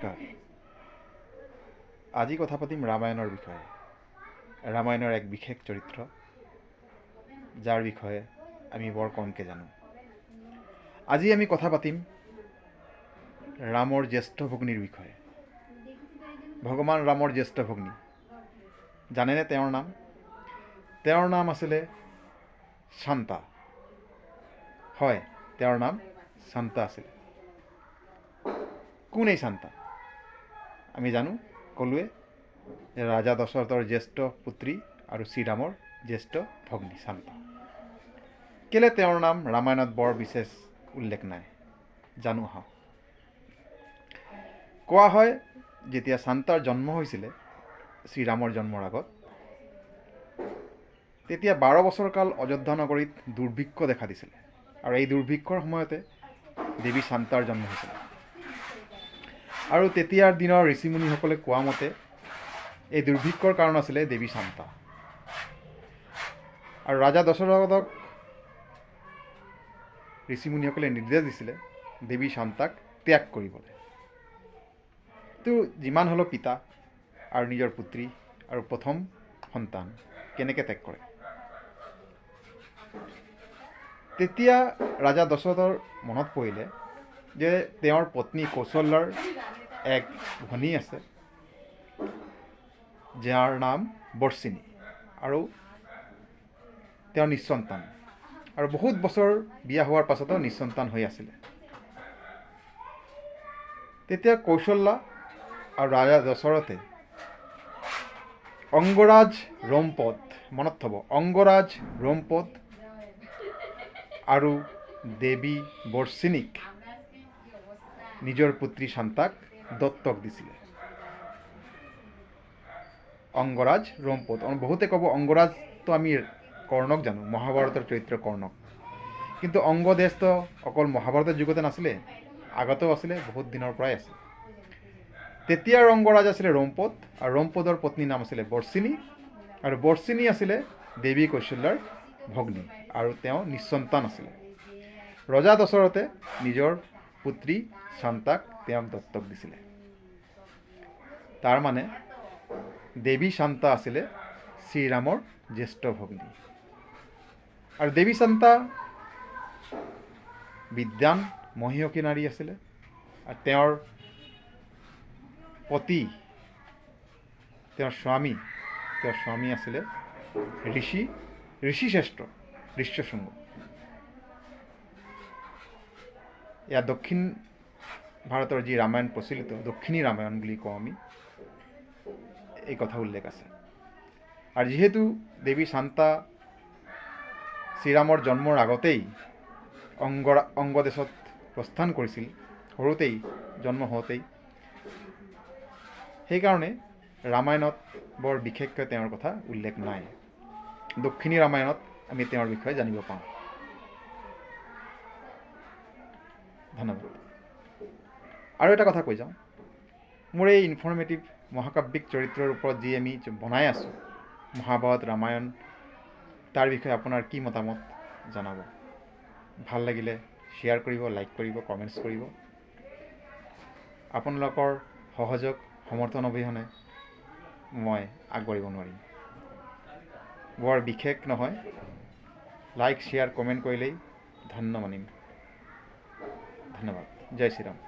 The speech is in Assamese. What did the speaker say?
নমস্কাৰ। আজি কথা পাতিম ৰামায়ণৰ বিষয়ে। ৰামায়ণৰ এক বিশেষ চৰিত্ৰ, যাৰ বিষয়ে আমি বৰ কমকৈ জানো। আজি আমি কথা পাতিম ৰামৰ জ্যেষ্ঠ ভগ্নীৰ বিষয়ে। ভগৱান ৰামৰ জ্যেষ্ঠ ভগ্নী, জানেনে তেওঁৰ নাম? তেওঁৰ নাম আছিলে শান্তা। হয়, তেওঁৰ নাম শান্তা আছিলে। কোন এই শান্তা? আমি জানো, ক'লোৱে যে ৰাজা দশৰথৰ জ্যেষ্ঠ পুত্ৰী আৰু শ্ৰীৰামৰ জ্যেষ্ঠ ভগ্নী শান্তা। কেলে তেওঁৰ নাম ৰামায়ণত বৰ বিশেষ উল্লেখ নাই, জানো আহক। কোৱা হয়, যেতিয়া শান্তাৰ জন্ম হৈছিলে শ্ৰীৰামৰ জন্মৰ আগত, তেতিয়া 12 বছৰ কাল অযোধ্যা নগৰীত দুৰ্ভিক্ষ দেখা দিছিলে, আৰু এই দুৰ্ভিক্ষৰ সময়তে দেৱী শান্তাৰ জন্ম হৈছিলে। আৰু তেতিয়াৰ দিনৰ ঋষিমুনিসকলে কোৱা মতে এই দুৰ্ভিক্ষৰ কাৰণ আছিলে দেৱী শান্তা। আৰু ৰাজা দশৰথক ঋষিমুনিসকলে নিৰ্দেশ দিছিলে দেৱী শান্তাক ত্যাগ কৰিবলৈ। তো যিমান হ'লেও পিতা আৰু নিজৰ পুত্ৰী আৰু প্ৰথম সন্তান কেনেকৈ ত্যাগ কৰে? তেতিয়া ৰাজা দশৰথৰ মনত পৰিলে যে তেওঁৰ পত্নী কৌশল্যাৰ এক ভনী আছে, যাৰ নাম বৰ্ষিণী, আৰু তেওঁ নিঃসন্তান, আৰু বহুত বছৰ বিয়া হোৱাৰ পাছতো নিঃসন্তান হৈ আছিলে। তেতিয়া কৌশল্যা আৰু ৰাজা দশৰথে অংগৰাজ ৰোমপদ, মনত থব, অংগৰাজ ৰোমপদ আৰু দেৱী বৰ্ষিণীক নিজৰ পুত্ৰী শান্তাক দত্তক দিছিলে। অংগৰাজ ৰোমপদ, বহুতে ক'ব অংগৰাজটো আমি কৰ্ণক জানো, মহাভাৰতৰ চৰিত্ৰ কৰ্ণক। কিন্তু অংগদেশটো অকল মহাভাৰতৰ যুগতে নাছিলে, আগতেও আছিলে, বহুত দিনৰ পৰাই আছিল। তেতিয়াৰ অংগৰাজ আছিলে ৰোমপদ, আৰু ৰোমপদৰ পত্নীৰ নাম আছিলে বৰ্ষিণী, আৰু বৰ্ষিণী আছিলে দেৱী কৌশল্যাৰ ভগ্নী, আৰু তেওঁ নিঃসন্তান আছিলে। ৰজা দশৰথে নিজৰ পুত্ৰী শান্তাক তেওঁক দত্তক দিছিলে। তাৰ মানে দেৱী শান্তা আছিলে শ্ৰীৰামৰ জ্যেষ্ঠ ভগ্নী। আৰু দেৱী শান্তা বিদ্যান মহীয়সী নাৰী আছিলে, আৰু তেওঁৰ পতি, তেওঁৰ স্বামী আছিলে ঋষিশ্ৰেষ্ঠ ঋষ্যশৃংগ। এয়া দক্ষিণ ভাৰতৰ যি ৰামায়ণ প্ৰচলিত, দক্ষিণী ৰামায়ণ বুলি কওঁ আমি, এই কথা উল্লেখ আছে। আৰু যিহেতু দেৱী শান্তা শ্ৰীৰামৰ জন্মৰ আগতেই অংগদেশত প্ৰস্থান কৰিছিল, সৰুতেই জন্ম হওঁতেই, সেইকাৰণে ৰামায়ণত বৰ বিশেষকৈ তেওঁৰ কথা উল্লেখ নাই। দক্ষিণী ৰামায়ণত আমি তেওঁৰ বিষয়ে জানিব পাওঁ। ধন্যবাদ। আৰু এটা কথা কৈ যাওঁ, মোৰ এই ইনফৰ্মেটিভ মহাকাব্যিক চৰিত্ৰৰ ওপৰত যি আমি বনাই আছোঁ, মহাভাৰত ৰামায়ণ, তাৰ বিষয়ে আপোনাৰ কি মতামত জনাব। ভাল লাগিলে শ্বেয়াৰ কৰিব, লাইক কৰিব, কমেণ্টছ কৰিব। আপোনালোকৰ সহযোগ সমৰ্থন অবিহনে মই আগবাঢ়িব নোৱাৰিম। বৰ বিশেষ নহয়, লাইক শ্বেয়াৰ কমেণ্ট কৰিলেই ধন্য মানিম। ধন্যবাদ। জয় শ্ৰীৰাম।